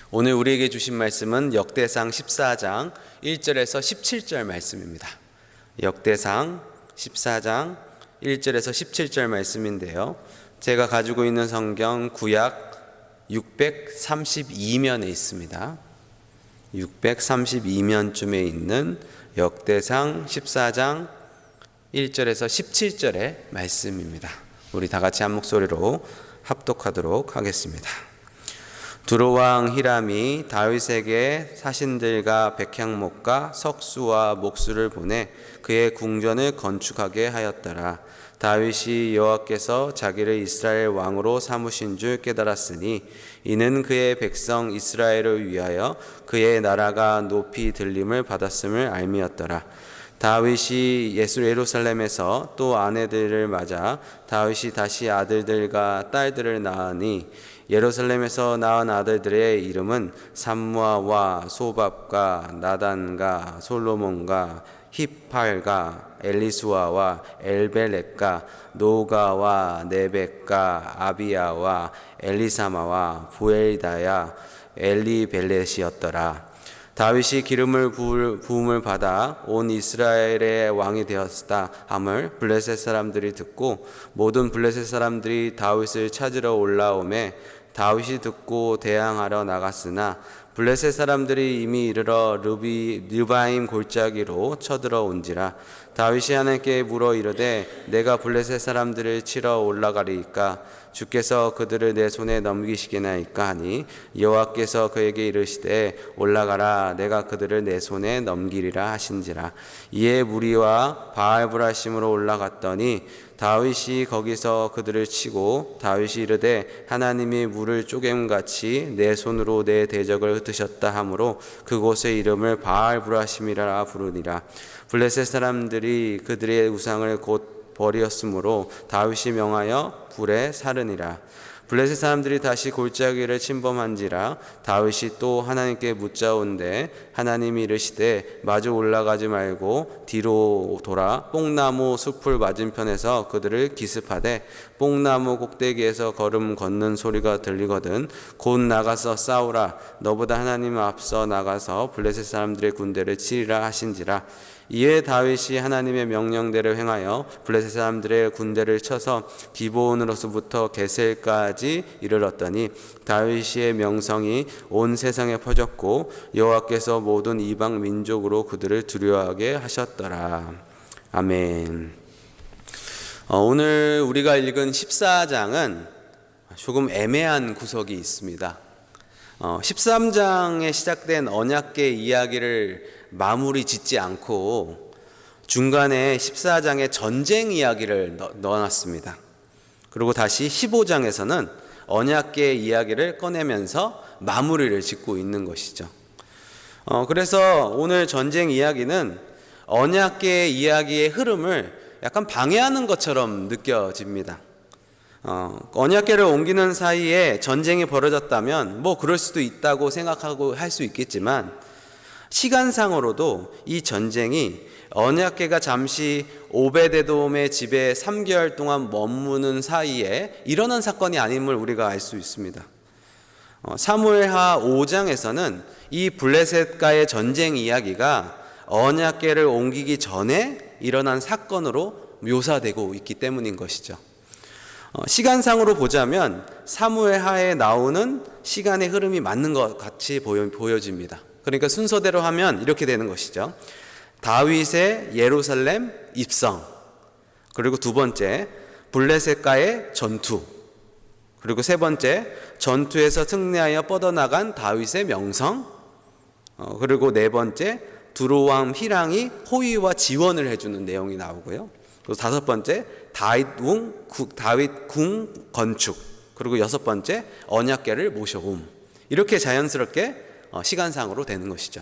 오늘 우리에게 주신 말씀은 역대상 14장 1절에서 17절 말씀입니다. 역대상 14장 1절에서 17절 말씀인데요. 제가 가지고 있는 성경 구약 632면에 있습니다. 632면쯤에 있는 역대상 14장 1절에서 17절의 말씀입니다. 우리 다 같이 한 목소리로 합독하도록 하겠습니다. 두로왕 히람이 다윗에게 사신들과 백향목과 석수와 목수를 보내 그의 궁전을 건축하게 하였더라. 다윗이 여호와께서 자기를 이스라엘 왕으로 삼으신 줄 깨달았으니 이는 그의 백성 이스라엘을 위하여 그의 나라가 높이 들림을 받았음을 알미었더라. 다윗이 예루살렘에서 또 아내들을 맞아 다윗이 다시 아들들과 딸들을 낳으니 예루살렘에서 낳은 아들들의 이름은 삼무아와 소밥과 나단과 솔로몬과 힙팔과 엘리수아와 엘벨렉과 노가와 네벡과 아비야와 엘리사마와 부엘다야 엘리벨렛이었더라. 다윗이 기름을 부음을 받아 온 이스라엘의 왕이 되었다 함을 블레셋 사람들이 듣고 모든 블레셋 사람들이 다윗을 찾으러 올라오매 다윗이 듣고 대항하러 나갔으나 블레셋 사람들이 이미 이르러 르바임 골짜기로 쳐들어온지라. 다윗이 하나님께 물어 이르되 내가 블레셋 사람들을 치러 올라가리이까 주께서 그들을 내 손에 넘기시겠나이까 하니 여호와께서 그에게 이르시되 올라가라 내가 그들을 내 손에 넘기리라 하신지라. 이에 무리와 바알브라심으로 올라갔더니 다윗이 거기서 그들을 치고 다윗이 이르되 하나님이 물을 쪼개음같이 내 손으로 내 대적을 흩으셨다 하므로 그곳의 이름을 바알브라심이라 부르니라. 블레셋 사람들이 그들의 우상을 곧 버리었으므로 다윗이 명하여 불에 사르니라. 블레셋 사람들이 다시 골짜기를 침범한지라. 다윗이 또 하나님께 묻자온데 하나님이 이르시되 마주 올라가지 말고 뒤로 돌아 뽕나무 숲을 맞은편에서 그들을 기습하되 뽕나무 꼭대기에서 걸음 걷는 소리가 들리거든 곧 나가서 싸우라. 너보다 하나님 앞서 나가서 블레셋 사람들의 군대를 치리라 하신지라. 이에 다윗이 하나님의 명령대로 행하여 블레셋 사람들의 군대를 쳐서 기브온으로서부터 게셀까지 이르렀더니 다윗의 명성이 온 세상에 퍼졌고 여호와께서 모든 이방 민족으로 그들을 두려워하게 하셨더라. 아멘. 오늘 우리가 읽은 14장은 조금 애매한 구석이 있습니다. 13장에 시작된 언약궤 이야기를 마무리 짓지 않고 중간에 14장에 전쟁 이야기를 넣어놨습니다. 그리고 다시 15장에서는 언약궤 이야기를 꺼내면서 마무리를 짓고 있는 것이죠. 그래서 오늘 전쟁 이야기는 언약궤 이야기의 흐름을 약간 방해하는 것처럼 느껴집니다. 언약궤를 옮기는 사이에 전쟁이 벌어졌다면 뭐 그럴 수도 있다고 생각하고 할 수 있겠지만 시간상으로도 이 전쟁이 언약궤가 잠시 오베데돔의 집에 3개월 동안 머무는 사이에 일어난 사건이 아님을 우리가 알 수 있습니다. 사무엘하 5장에서는 이 블레셋과의 전쟁 이야기가 언약궤를 옮기기 전에 일어난 사건으로 묘사되고 있기 때문인 것이죠. 시간상으로 보자면 사무엘하에 나오는 시간의 흐름이 맞는 것 같이 보여집니다. 그러니까 순서대로 하면 이렇게 되는 것이죠. 다윗의 예루살렘 입성, 그리고 두 번째 블레셋과의 전투, 그리고 세 번째 전투에서 승리하여 뻗어나간 다윗의 명성, 그리고 네 번째 두로왕 히람이 호위와 지원을 해주는 내용이 나오고요. 그리고 다섯 번째 다윗 궁 건축, 그리고 여섯 번째 언약궤를 모셔옴. 이렇게 자연스럽게 시간상으로 되는 것이죠.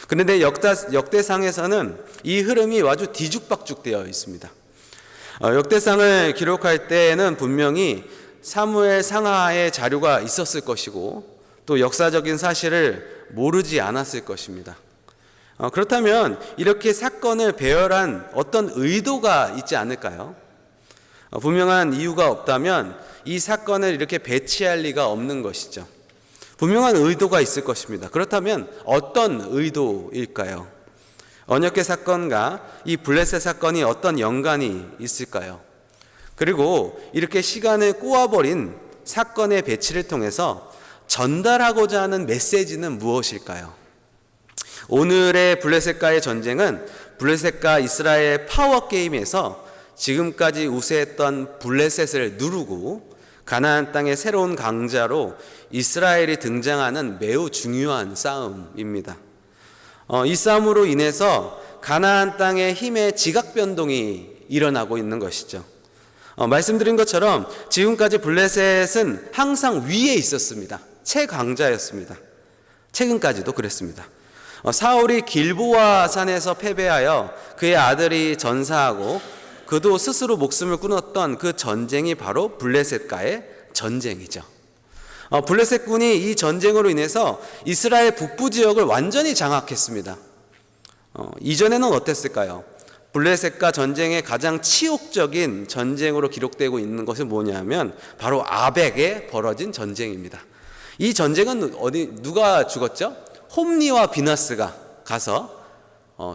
그런데 역대상에서는 이 흐름이 아주 뒤죽박죽 되어 있습니다. 역대상을 기록할 때에는 분명히 사무엘 상하의 자료가 있었을 것이고 또 역사적인 사실을 모르지 않았을 것입니다. 그렇다면 이렇게 사건을 배열한 어떤 의도가 있지 않을까요? 분명한 이유가 없다면 이 사건을 이렇게 배치할 리가 없는 것이죠. 분명한 의도가 있을 것입니다. 그렇다면 어떤 의도일까요? 언약궤 사건과 이 블레셋 사건이 어떤 연관이 있을까요? 그리고 이렇게 시간을 꼬아버린 사건의 배치를 통해서 전달하고자 하는 메시지는 무엇일까요? 오늘의 블레셋과의 전쟁은 블레셋과 이스라엘의 파워게임에서 지금까지 우세했던 블레셋을 누르고 가나안 땅의 새로운 강자로 이스라엘이 등장하는 매우 중요한 싸움입니다. 이 싸움으로 인해서 가나안 땅의 힘의 지각 변동이 일어나고 있는 것이죠. 말씀드린 것처럼 지금까지 블레셋은 항상 위에 있었습니다. 최강자였습니다. 최근까지도 그랬습니다. 사울이 길보아 산에서 패배하여 그의 아들이 전사하고 그도 스스로 목숨을 끊었던 그 전쟁이 바로 블레셋과의 전쟁이죠. 블레셋군이 이 전쟁으로 인해서 이스라엘 북부 지역을 완전히 장악했습니다. 이전에는 어땠을까요? 블레셋과 전쟁의 가장 치욕적인 전쟁으로 기록되고 있는 것은 뭐냐면 바로 아벡에 벌어진 전쟁입니다. 이 전쟁은 누가 죽었죠? 홈니와 비나스가 가서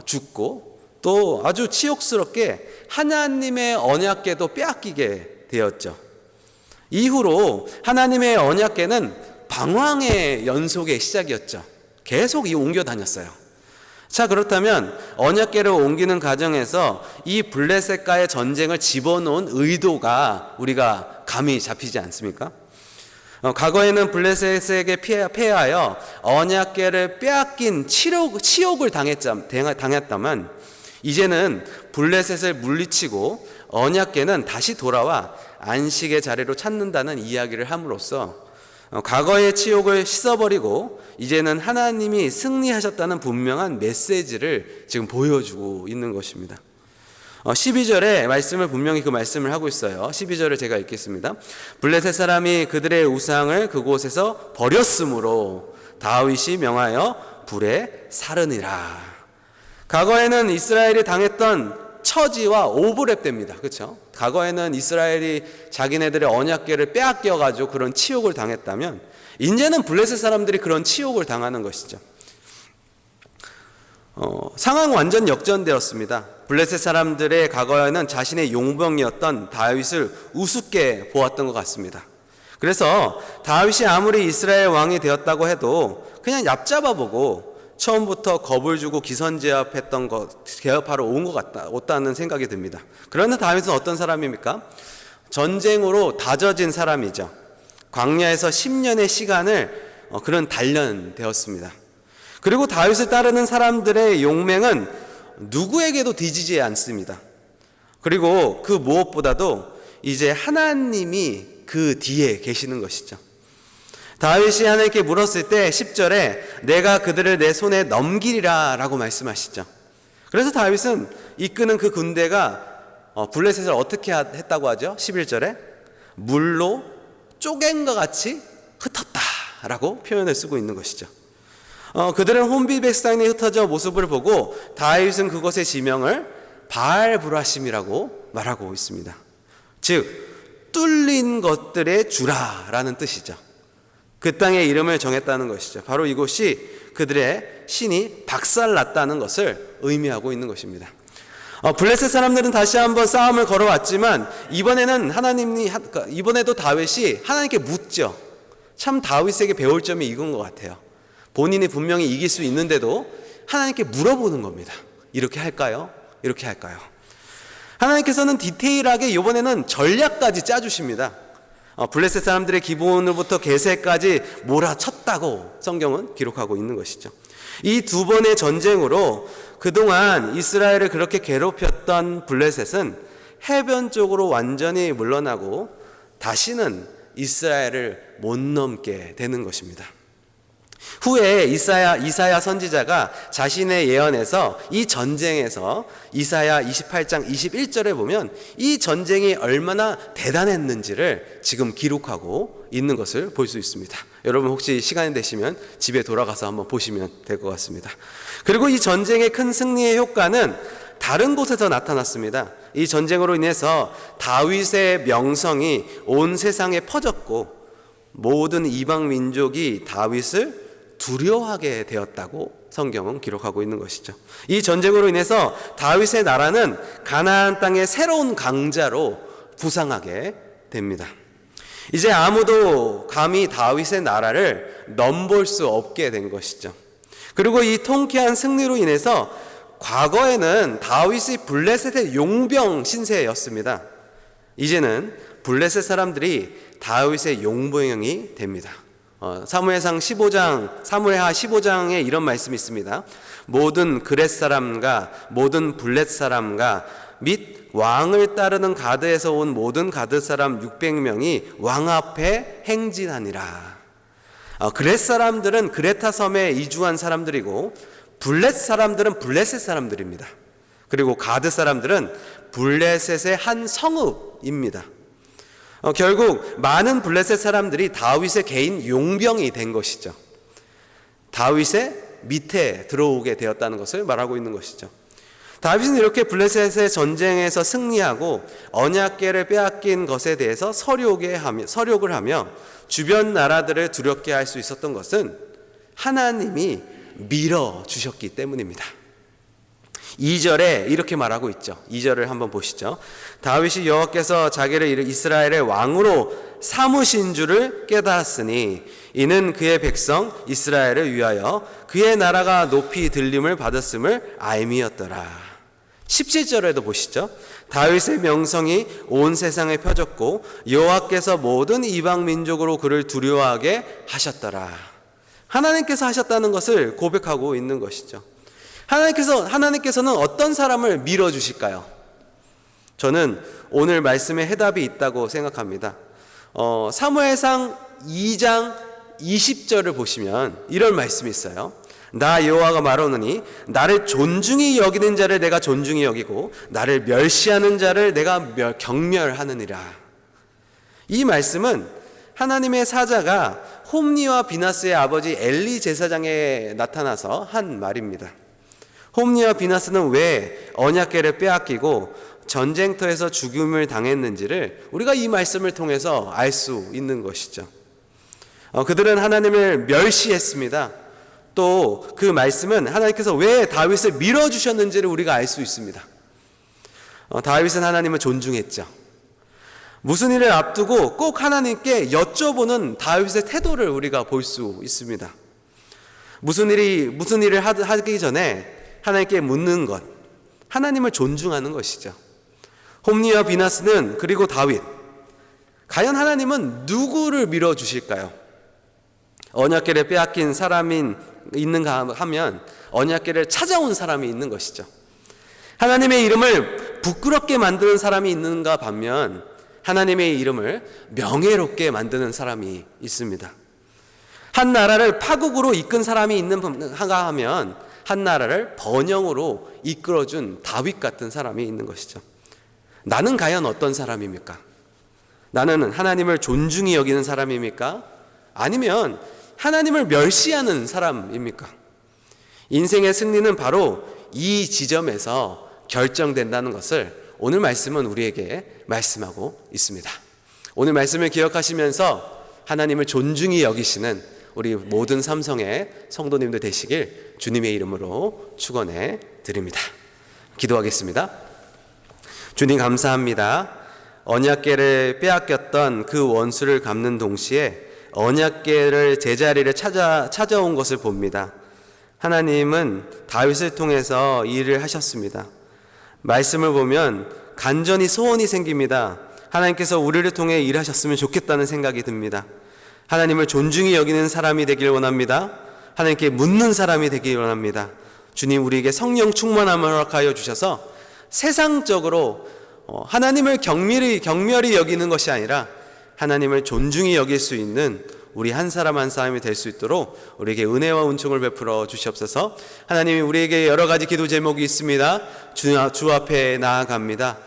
죽고 또 아주 치욕스럽게 하나님의 언약궤도 빼앗기게 되었죠. 이후로 하나님의 언약궤는 방황의 연속의 시작이었죠. 계속 옮겨 다녔어요. 자, 그렇다면 언약궤를 옮기는 과정에서 이 블레셋과의 전쟁을 집어넣은 의도가 우리가 감이 잡히지 않습니까? 과거에는 블레셋에게 패하여 언약궤를 빼앗긴 치욕을 당했다만 이제는 블레셋을 물리치고 언약궤는 다시 돌아와 안식의 자리로 찾는다는 이야기를 함으로써 과거의 치욕을 씻어버리고 이제는 하나님이 승리하셨다는 분명한 메시지를 지금 보여주고 있는 것입니다. 12절에 말씀을 분명히 그 말씀을 하고 있어요. 12절을 제가 읽겠습니다. 블레셋 사람이 그들의 우상을 그곳에서 버렸으므로 다윗이 명하여 불에 사르니라. 과거에는 이스라엘이 당했던 처지와 오버랩됩니다. 그렇죠? 과거에는 이스라엘이 자기네들의 언약궤를 빼앗겨가지고 그런 치욕을 당했다면 이제는 블레셋 사람들이 그런 치욕을 당하는 것이죠. 상황 완전 역전되었습니다. 블레셋 사람들의 과거에는 자신의 용병이었던 다윗을 우습게 보았던 것 같습니다. 그래서 다윗이 아무리 이스라엘 왕이 되었다고 해도 그냥 얕잡아보고 처음부터 겁을 주고 기선제압했던 것, 개업하러 온 것 같다는 생각이 듭니다. 그러나 다윗은 어떤 사람입니까? 전쟁으로 다져진 사람이죠. 광야에서 10년의 시간을 그런 단련되었습니다. 그리고 다윗을 따르는 사람들의 용맹은 누구에게도 뒤지지 않습니다. 그리고 그 무엇보다도 이제 하나님이 그 뒤에 계시는 것이죠. 다윗이 하나님께 물었을 때 10절에 내가 그들을 내 손에 넘기리라 라고 말씀하시죠. 그래서 다윗은 이끄는 그 군대가 블레셋을 어떻게 했다고 하죠? 11절에 물로 쪼갠 것 같이 흩었다 라고 표현을 쓰고 있는 것이죠. 그들은 혼비백산에 흩어져 모습을 보고 다윗은 그것의 지명을 바알브라심이라고 말하고 있습니다. 즉 뚫린 것들의 주라라는 뜻이죠. 그 땅의 이름을 정했다는 것이죠. 바로 이곳이 그들의 신이 박살났다는 것을 의미하고 있는 것입니다. 블레셋 사람들은 다시 한번 싸움을 걸어왔지만 이번에도 다윗이 하나님께 묻죠. 참 다윗에게 배울 점이 이건 것 같아요. 본인이 분명히 이길 수 있는데도 하나님께 물어보는 겁니다. 이렇게 할까요? 이렇게 할까요? 하나님께서는 디테일하게 이번에는 전략까지 짜주십니다. 블레셋 사람들의 기본으로부터 게세까지 몰아쳤다고 성경은 기록하고 있는 것이죠. 이 두 번의 전쟁으로 그동안 이스라엘을 그렇게 괴롭혔던 블레셋은 해변 쪽으로 완전히 물러나고 다시는 이스라엘을 못 넘게 되는 것입니다. 후에 이사야 선지자가 자신의 예언에서 이 전쟁에서 이사야 28장 21절에 보면 이 전쟁이 얼마나 대단했는지를 지금 기록하고 있는 것을 볼 수 있습니다. 여러분 혹시 시간이 되시면 집에 돌아가서 한번 보시면 될 것 같습니다. 그리고 이 전쟁의 큰 승리의 효과는 다른 곳에서 나타났습니다. 이 전쟁으로 인해서 다윗의 명성이 온 세상에 퍼졌고 모든 이방 민족이 다윗을 두려워하게 되었다고 성경은 기록하고 있는 것이죠. 이 전쟁으로 인해서 다윗의 나라는 가나안 땅의 새로운 강자로 부상하게 됩니다. 이제 아무도 감히 다윗의 나라를 넘볼 수 없게 된 것이죠. 그리고 이 통쾌한 승리로 인해서 과거에는 다윗이 블레셋의 용병 신세였습니다. 이제는 블레셋 사람들이 다윗의 용병이 됩니다. 사무엘하 15장에 이런 말씀이 있습니다. 모든 그렛 사람과 모든 블렛 사람과 및 왕을 따르는 가드에서 온 모든 가드 사람 600명이 왕 앞에 행진하니라. 그렛 사람들은 그레타 섬에 이주한 사람들이고 블렛 사람들은 블레셋 사람들입니다. 그리고 가드 사람들은 블레셋의 한 성읍입니다. 결국 많은 블레셋 사람들이 다윗의 개인 용병이 된 것이죠. 다윗의 밑에 들어오게 되었다는 것을 말하고 있는 것이죠. 다윗은 이렇게 블레셋의 전쟁에서 승리하고 언약궤를 빼앗긴 것에 대해서 서욕을 하며 주변 나라들을 두렵게 할 수 있었던 것은 하나님이 밀어주셨기 때문입니다. 2절에 이렇게 말하고 있죠. 2절을 한번 보시죠. 다윗이 여호와께서 자기를 이스라엘의 왕으로 삼으신 줄을 깨달았으니 이는 그의 백성 이스라엘을 위하여 그의 나라가 높이 들림을 받았음을 알미였더라. 17절에도 보시죠. 다윗의 명성이 온 세상에 펴졌고 여호와께서 모든 이방 민족으로 그를 두려워하게 하셨더라. 하나님께서 하셨다는 것을 고백하고 있는 것이죠. 하나님께서는 어떤 사람을 밀어주실까요? 저는 오늘 말씀에 해답이 있다고 생각합니다. 사무엘상 2장 20절을 보시면 이런 말씀이 있어요. 나 여호와가 말하노니 나를 존중히 여기는 자를 내가 존중히 여기고 나를 멸시하는 자를 내가 경멸하느니라. 이 말씀은 하나님의 사자가 홈니와 비나스의 아버지 엘리 제사장에 나타나서 한 말입니다. 홈니와 비나스는 왜 언약궤를 빼앗기고 전쟁터에서 죽음을 당했는지를 우리가 이 말씀을 통해서 알 수 있는 것이죠. 그들은 하나님을 멸시했습니다. 또 그 말씀은 하나님께서 왜 다윗을 밀어주셨는지를 우리가 알 수 있습니다. 다윗은 하나님을 존중했죠. 무슨 일을 앞두고 꼭 하나님께 여쭤보는 다윗의 태도를 우리가 볼 수 있습니다. 무슨 일을 하기 전에 하나님께 묻는 것, 하나님을 존중하는 것이죠. 홈니와 비나스는 그리고 다윗, 과연 하나님은 누구를 밀어주실까요? 언약궤를 빼앗긴 사람이 있는가 하면 언약궤를 찾아온 사람이 있는 것이죠. 하나님의 이름을 부끄럽게 만드는 사람이 있는가 반면 하나님의 이름을 명예롭게 만드는 사람이 있습니다. 한 나라를 파국으로 이끈 사람이 있는가 하면 한 나라를 번영으로 이끌어준 다윗 같은 사람이 있는 것이죠. 나는 과연 어떤 사람입니까? 나는 하나님을 존중히 여기는 사람입니까? 아니면 하나님을 멸시하는 사람입니까? 인생의 승리는 바로 이 지점에서 결정된다는 것을 오늘 말씀은 우리에게 말씀하고 있습니다. 오늘 말씀을 기억하시면서 하나님을 존중히 여기시는 우리 모든 삼성의 성도님들 되시길 주님의 이름으로 축원해 드립니다. 기도하겠습니다. 주님 감사합니다. 언약궤를 빼앗겼던 그 원수를 갚는 동시에 언약궤를 제자리를 찾아온 것을 봅니다. 하나님은 다윗을 통해서 이 일을 하셨습니다. 말씀을 보면 간절히 소원이 생깁니다. 하나님께서 우리를 통해 일하셨으면 좋겠다는 생각이 듭니다. 하나님을 존중히 여기는 사람이 되길 원합니다. 하나님께 묻는 사람이 되길 원합니다. 주님, 우리에게 성령 충만함을 허락하여 주셔서 세상적으로 하나님을 경멸히 여기는 것이 아니라 하나님을 존중히 여길 수 있는 우리 한 사람 한 사람이 될 수 있도록 우리에게 은혜와 은총을 베풀어 주시옵소서. 하나님이 우리에게 여러 가지 기도 제목이 있습니다. 주 앞에 나아갑니다.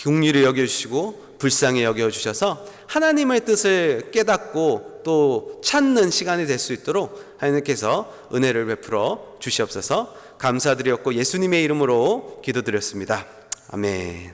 긍휼히 여겨주시고 불쌍히 여겨주셔서 하나님의 뜻을 깨닫고 또 찾는 시간이 될 수 있도록 하나님께서 은혜를 베풀어 주시옵소서. 감사드렸고 예수님의 이름으로 기도드렸습니다. 아멘.